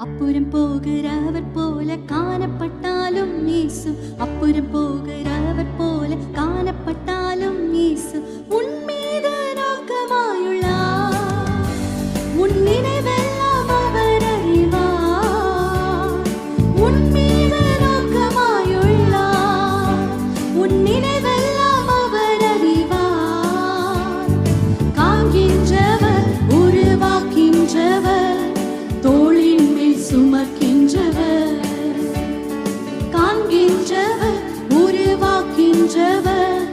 அப்புறம் போகிறவர் போல காணப்பட்டாலும் இயேசு, அப்புறம் போகிறவர் போல காணப்பட்டாலும் இயேசு உன் மீது நோக்கமாயுள்ளார். உன் நினைவெல்லாம் அவர் அறிவார். உன் மீது நோக்கமாயுள்ளார். உன் நினைவெல்லாம் அவர் அறிவார். காண்கின்றவர், உருவாக்கின்றவர், தோளின் மேல் சுமக்கின்றவர். காண்கின்றவர், உருவாக்கின்றவர்,